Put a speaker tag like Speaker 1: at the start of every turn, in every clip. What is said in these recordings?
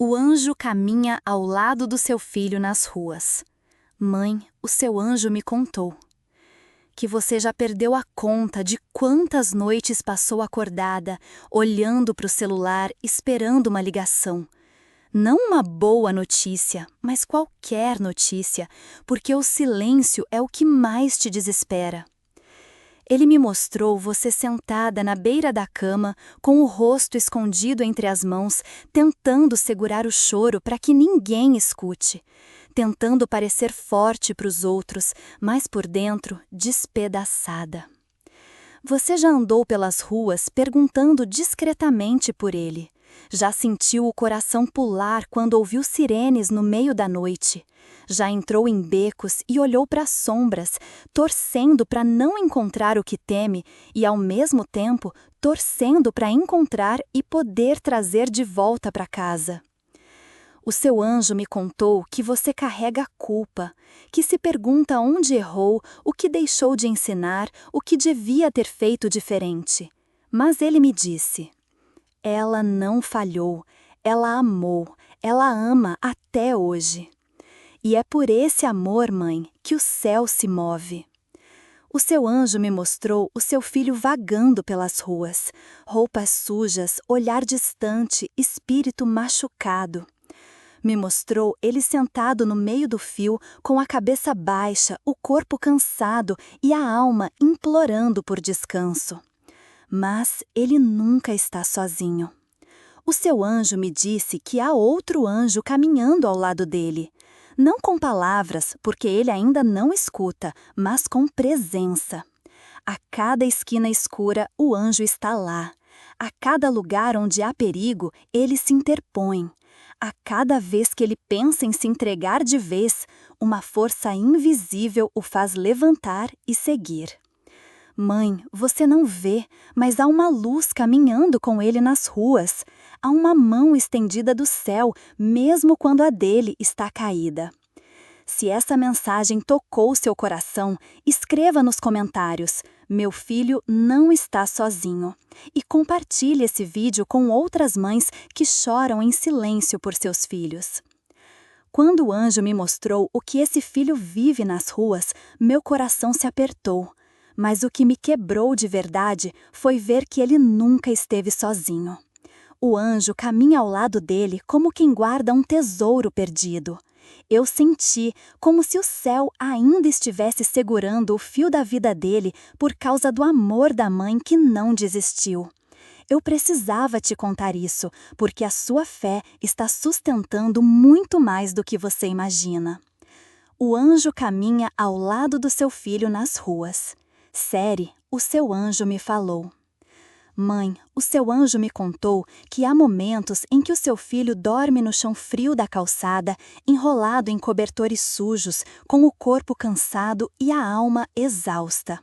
Speaker 1: O anjo caminha ao lado do seu filho nas ruas. Mãe, o seu anjo me contou que você já perdeu a conta de quantas noites passou acordada, olhando para o celular, esperando uma ligação. Não uma boa notícia, mas qualquer notícia, porque o silêncio é o que mais te desespera. Ele me mostrou você sentada na beira da cama, com o rosto escondido entre as mãos, tentando segurar o choro para que ninguém escute, tentando parecer forte para os outros, mas por dentro despedaçada. Você já andou pelas ruas perguntando discretamente por ele. Já sentiu o coração pular quando ouviu sirenes no meio da noite. Já entrou em becos e olhou para as sombras, torcendo para não encontrar o que teme e, ao mesmo tempo, torcendo para encontrar e poder trazer de volta para casa. O seu anjo me contou que você carrega a culpa, que se pergunta onde errou, o que deixou de ensinar, o que devia ter feito diferente. Mas ele me disse: ela não falhou, ela amou, ela ama até hoje. E é por esse amor, mãe, que o céu se move. O seu anjo me mostrou o seu filho vagando pelas ruas, roupas sujas, olhar distante, espírito machucado. Me mostrou ele sentado no meio do fio, com a cabeça baixa, o corpo cansado e a alma implorando por descanso. Mas ele nunca está sozinho. O seu anjo me disse que há outro anjo caminhando ao lado dele. Não com palavras, porque ele ainda não escuta, mas com presença. A cada esquina escura, o anjo está lá. A cada lugar onde há perigo, ele se interpõe. A cada vez que ele pensa em se entregar de vez, uma força invisível o faz levantar e seguir. Mãe, você não vê, mas há uma luz caminhando com ele nas ruas. Há uma mão estendida do céu, mesmo quando a dele está caída. Se essa mensagem tocou seu coração, escreva nos comentários: meu filho não está sozinho. E compartilhe esse vídeo com outras mães que choram em silêncio por seus filhos. Quando o anjo me mostrou o que esse filho vive nas ruas, meu coração se apertou. Mas o que me quebrou de verdade foi ver que ele nunca esteve sozinho. O anjo caminha ao lado dele como quem guarda um tesouro perdido. Eu senti como se o céu ainda estivesse segurando o fio da vida dele por causa do amor da mãe que não desistiu. Eu precisava te contar isso, porque a sua fé está sustentando muito mais do que você imagina. O anjo caminha ao lado do seu filho nas ruas. Seri, o seu anjo me falou. Mãe, o seu anjo me contou que há momentos em que o seu filho dorme no chão frio da calçada, enrolado em cobertores sujos, com o corpo cansado e a alma exausta.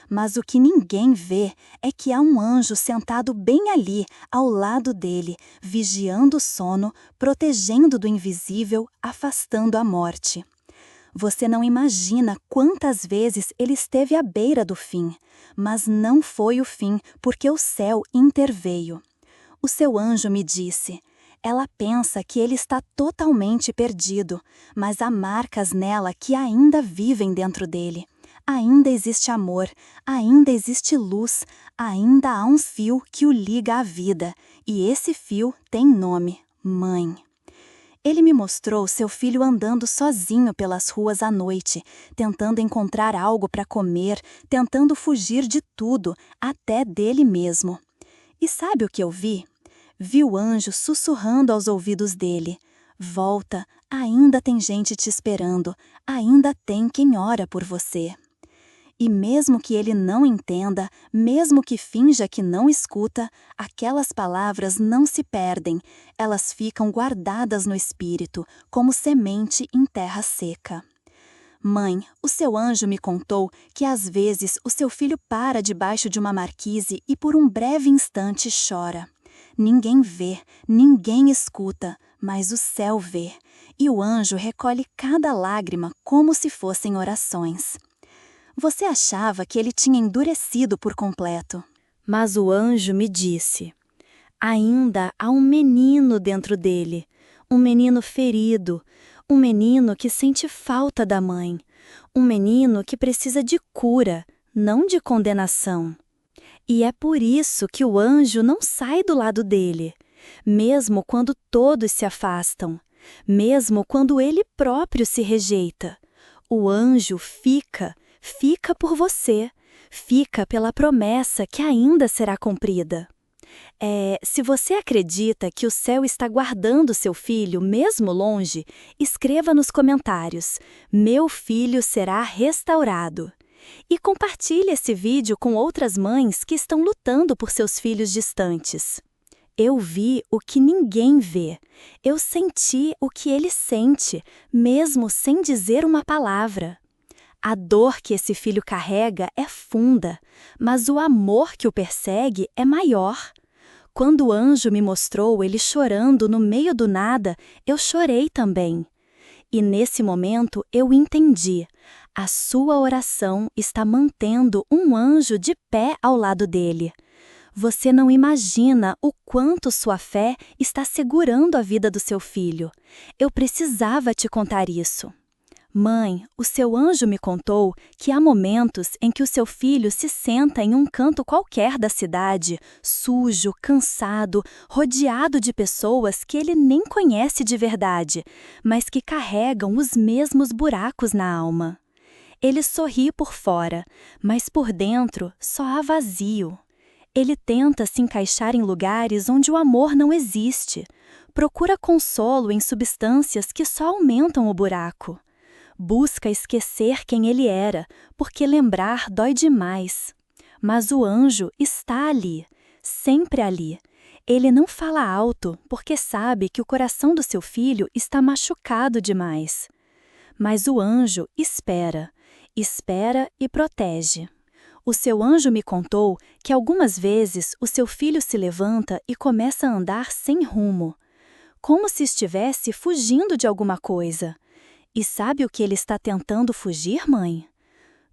Speaker 1: Mas o que ninguém vê é que há um anjo sentado bem ali, ao lado dele, vigiando o sono, protegendo do invisível, afastando a morte. Você não imagina quantas vezes ele esteve à beira do fim, mas não foi o fim porque o céu interveio. O seu anjo me disse: ela pensa que ele está totalmente perdido, mas há marcas nela que ainda vivem dentro dele. Ainda existe amor, ainda existe luz, ainda há um fio que o liga à vida, e esse fio tem nome: Mãe. Ele me mostrou seu filho andando sozinho pelas ruas à noite, tentando encontrar algo para comer, tentando fugir de tudo, até dele mesmo. E sabe o que eu vi? Vi o anjo sussurrando aos ouvidos dele: volta, ainda tem gente te esperando, ainda tem quem ora por você. E mesmo que ele não entenda, mesmo que finja que não escuta, aquelas palavras não se perdem, elas ficam guardadas no espírito, como semente em terra seca. Mãe, o seu anjo me contou que às vezes o seu filho para debaixo de uma marquise e por um breve instante chora. Ninguém vê, ninguém escuta, mas o céu vê, e o anjo recolhe cada lágrima como se fossem orações. Você achava que ele tinha endurecido por completo. Mas o anjo me disse: ainda há um menino dentro dele, um menino ferido, um menino que sente falta da mãe, um menino que precisa de cura, não de condenação. E é por isso que o anjo não sai do lado dele, mesmo quando todos se afastam, mesmo quando ele próprio se rejeita. O anjo fica por você, fica pela promessa que ainda será cumprida. Se você acredita que o céu está guardando seu filho mesmo longe, escreva nos comentários: "Meu filho será restaurado". E compartilhe esse vídeo com outras mães que estão lutando por seus filhos distantes. Eu vi o que ninguém vê. Eu senti o que ele sente, mesmo sem dizer uma palavra. A dor que esse filho carrega é funda, mas o amor que o persegue é maior. Quando o anjo me mostrou ele chorando no meio do nada, eu chorei também. E nesse momento eu entendi. A sua oração está mantendo um anjo de pé ao lado dele. Você não imagina o quanto sua fé está segurando a vida do seu filho. Eu precisava te contar isso. Mãe, o seu anjo me contou que há momentos em que o seu filho se senta em um canto qualquer da cidade, sujo, cansado, rodeado de pessoas que ele nem conhece de verdade, mas que carregam os mesmos buracos na alma. Ele sorri por fora, mas por dentro só há vazio. Ele tenta se encaixar em lugares onde o amor não existe. Procura consolo em substâncias que só aumentam o buraco. Busca esquecer quem ele era, porque lembrar dói demais. Mas o anjo está ali, sempre ali. Ele não fala alto, porque sabe que o coração do seu filho está machucado demais. Mas o anjo espera e protege. O seu anjo me contou que algumas vezes o seu filho se levanta e começa a andar sem rumo, como se estivesse fugindo de alguma coisa. E sabe o que ele está tentando fugir, mãe?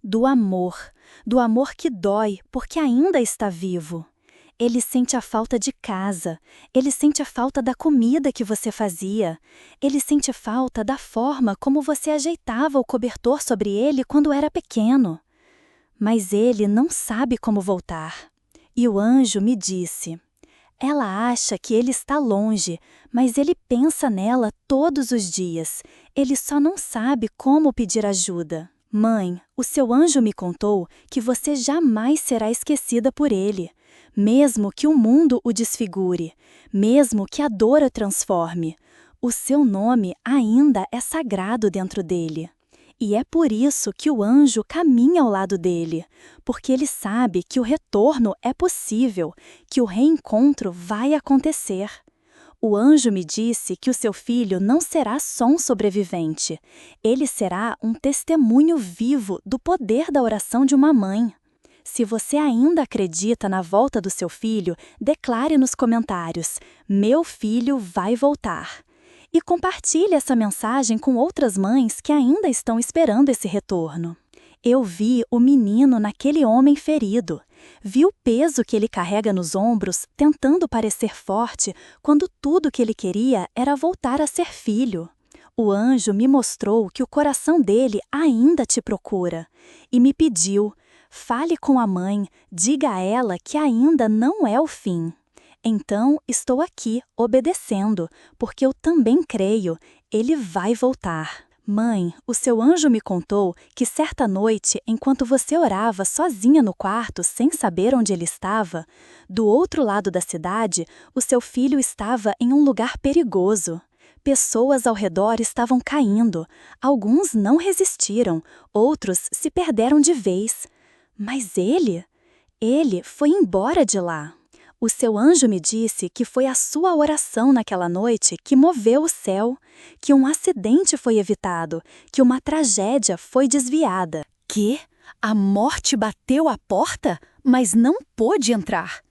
Speaker 1: Do amor que dói porque ainda está vivo. Ele sente a falta de casa, ele sente a falta da comida que você fazia, ele sente falta da forma como você ajeitava o cobertor sobre ele quando era pequeno. Mas ele não sabe como voltar. E o anjo me disse: ela acha que ele está longe, mas ele pensa nela todos os dias. Ele só não sabe como pedir ajuda. Mãe, o seu anjo me contou que você jamais será esquecida por ele. Mesmo que o mundo o desfigure, mesmo que a dor o transforme, o seu nome ainda é sagrado dentro dele. E é por isso que o anjo caminha ao lado dele, porque ele sabe que o retorno é possível, que o reencontro vai acontecer. O anjo me disse que o seu filho não será só um sobrevivente, ele será um testemunho vivo do poder da oração de uma mãe. Se você ainda acredita na volta do seu filho, declare nos comentários: "Meu filho vai voltar". E compartilhe essa mensagem com outras mães que ainda estão esperando esse retorno. Eu vi o menino naquele homem ferido. Vi o peso que ele carrega nos ombros, tentando parecer forte, quando tudo que ele queria era voltar a ser filho. O anjo me mostrou que o coração dele ainda te procura. E me pediu: fale com a mãe, diga a ela que ainda não é o fim. Então, estou aqui, obedecendo, porque eu também creio, ele vai voltar. Mãe, o seu anjo me contou que certa noite, enquanto você orava sozinha no quarto, sem saber onde ele estava, do outro lado da cidade, o seu filho estava em um lugar perigoso. Pessoas ao redor estavam caindo, alguns não resistiram, outros se perderam de vez. Mas ele foi embora de lá. O seu anjo me disse que foi a sua oração naquela noite que moveu o céu, que um acidente foi evitado, que uma tragédia foi desviada.
Speaker 2: Que? A morte bateu à porta, mas não pôde entrar,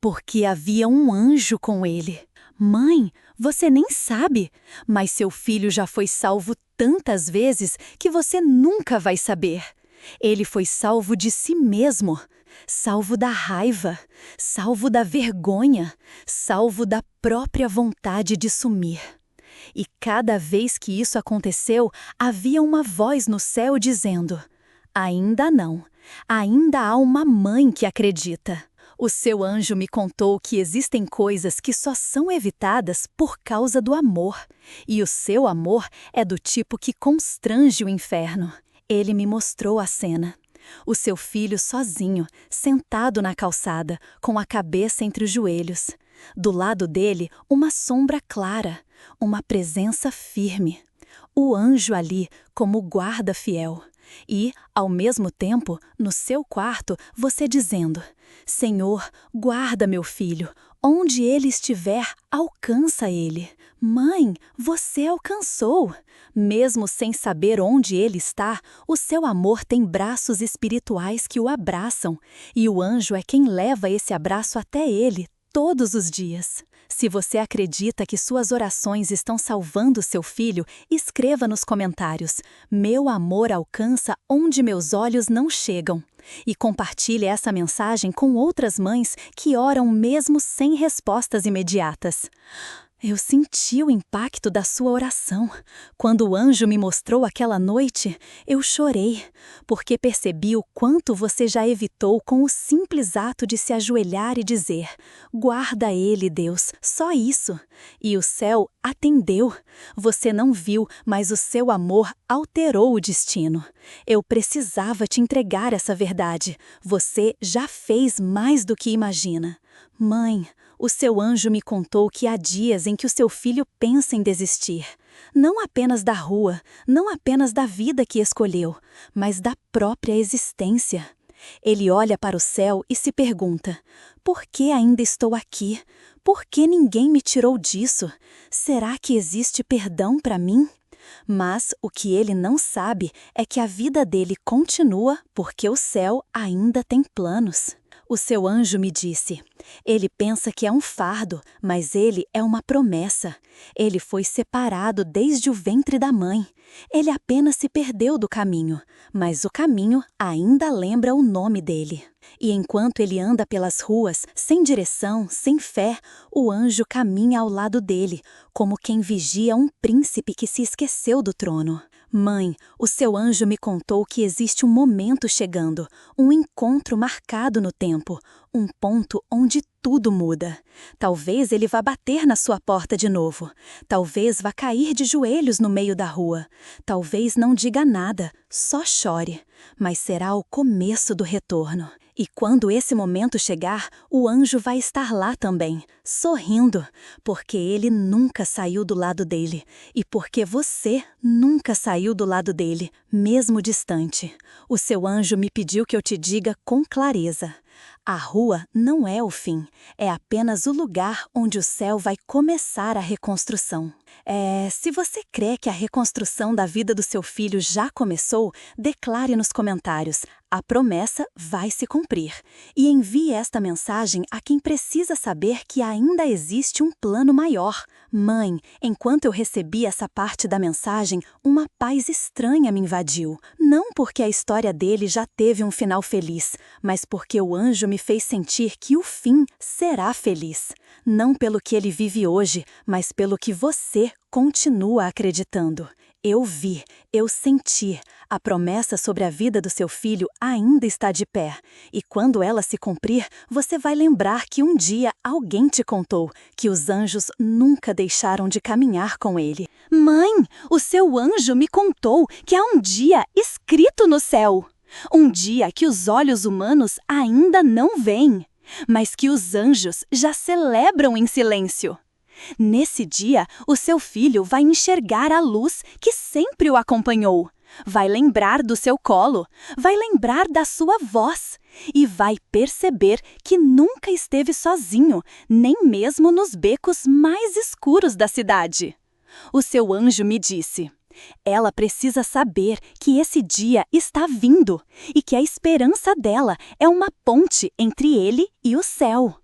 Speaker 2: porque havia um anjo com ele. Mãe, você nem sabe, mas seu filho já foi salvo tantas vezes que você nunca vai saber. Ele foi salvo de si mesmo, salvo da raiva, salvo da vergonha, salvo da própria vontade de sumir. E cada vez que isso aconteceu, havia uma voz no céu dizendo: ainda não, ainda há uma mãe que acredita. O seu anjo me contou que existem coisas que só são evitadas por causa do amor, e o seu amor é do tipo que constrange o inferno. Ele me mostrou a cena. O seu filho sozinho, sentado na calçada, com a cabeça entre os joelhos. Do lado dele, uma sombra clara, uma presença firme. O anjo ali como guarda fiel. E, ao mesmo tempo, no seu quarto, você dizendo: Senhor, guarda meu filho. Onde ele estiver, alcança ele. Mãe, você alcançou. Mesmo sem saber onde ele está, o seu amor tem braços espirituais que o abraçam, e o anjo é quem leva esse abraço até ele todos os dias. Se você acredita que suas orações estão salvando seu filho, escreva nos comentários: meu amor alcança onde meus olhos não chegam. E compartilhe essa mensagem com outras mães que oram mesmo sem respostas imediatas. Eu senti o impacto da sua oração. Quando o anjo me mostrou aquela noite, eu chorei, porque percebi o quanto você já evitou com o simples ato de se ajoelhar e dizer: guarda ele, Deus, só isso. E o céu atendeu. Você não viu, mas o seu amor alterou o destino. Eu precisava te entregar essa verdade. Você já fez mais do que imagina. Mãe, o seu anjo me contou que há dias em que o seu filho pensa em desistir. Não apenas da rua, não apenas da vida que escolheu, mas da própria existência. Ele olha para o céu e se pergunta: por que ainda estou aqui? Por que ninguém me tirou disso? Será que existe perdão para mim? Mas o que ele não sabe é que a vida dele continua porque o céu ainda tem planos. O seu anjo me disse: ele pensa que é um fardo, mas ele é uma promessa. Ele foi separado desde o ventre da mãe. Ele apenas se perdeu do caminho, mas o caminho ainda lembra o nome dele. E enquanto ele anda pelas ruas, sem direção, sem fé, o anjo caminha ao lado dele, como quem vigia um príncipe que se esqueceu do trono. Mãe, o seu anjo me contou que existe um momento chegando, um encontro marcado no tempo, um ponto onde tudo muda. Talvez ele vá bater na sua porta de novo. Talvez vá cair de joelhos no meio da rua. Talvez não diga nada, só chore. Mas será o começo do retorno. E quando esse momento chegar, o anjo vai estar lá também, sorrindo, porque ele nunca saiu do lado dele, e porque você nunca saiu do lado dele, mesmo distante. O seu anjo me pediu que eu te diga com clareza: a rua não é o fim, é apenas o lugar onde o céu vai começar a reconstrução. Se você crê que a reconstrução da vida do seu filho já começou, declare nos comentários: a promessa vai se cumprir. E envie esta mensagem a quem precisa saber que ainda existe um plano maior. Mãe, enquanto eu recebi essa parte da mensagem, uma paz estranha me invadiu. Não porque a história dele já teve um final feliz, mas porque o anjo me fez sentir que o fim será feliz. Não pelo que ele vive hoje, mas pelo que você continua acreditando. Eu vi, eu senti. A promessa sobre a vida do seu filho ainda está de pé. E quando ela se cumprir, você vai lembrar que um dia alguém te contou que os anjos nunca deixaram de caminhar com ele. Mãe, o seu anjo me contou que há um dia escrito no céu. Um dia que os olhos humanos ainda não veem, mas que os anjos já celebram em silêncio. Nesse dia, o seu filho vai enxergar a luz que sempre o acompanhou. Vai lembrar do seu colo, vai lembrar da sua voz e vai perceber que nunca esteve sozinho, nem mesmo nos becos mais escuros da cidade. O seu anjo me disse: ela precisa saber que esse dia está vindo e que a esperança dela é uma ponte entre ele e o céu.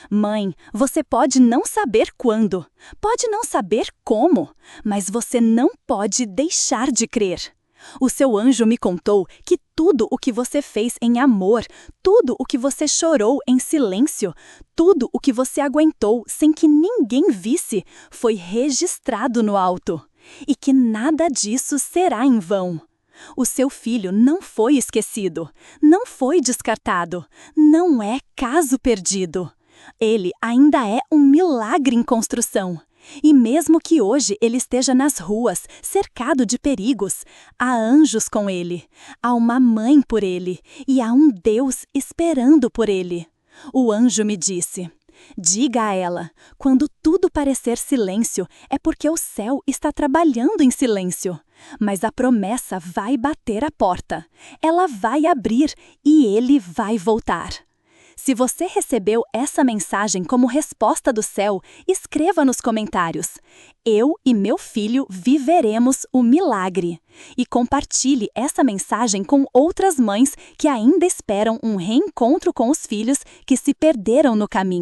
Speaker 2: Mãe, você pode não saber quando, pode não saber como, mas você não pode deixar de crer. O seu anjo me contou que tudo o que você fez em amor, tudo o que você chorou em silêncio, tudo o que você aguentou sem que ninguém visse, foi registrado no alto. E que nada disso será em vão. O seu filho não foi esquecido, não foi descartado, não é caso perdido. Ele ainda é um milagre em construção. E mesmo que hoje ele esteja nas ruas, cercado de perigos, há anjos com ele, há uma mãe por ele e há um Deus esperando por ele. O anjo me disse: diga a ela, quando tudo parecer silêncio, é porque o céu está trabalhando em silêncio. Mas a promessa vai bater a porta, ela vai abrir e ele vai voltar. Se você recebeu essa mensagem como resposta do céu, escreva nos comentários: eu e meu filho viveremos o milagre. E compartilhe essa mensagem com outras mães que ainda esperam um reencontro com os filhos que se perderam no caminho.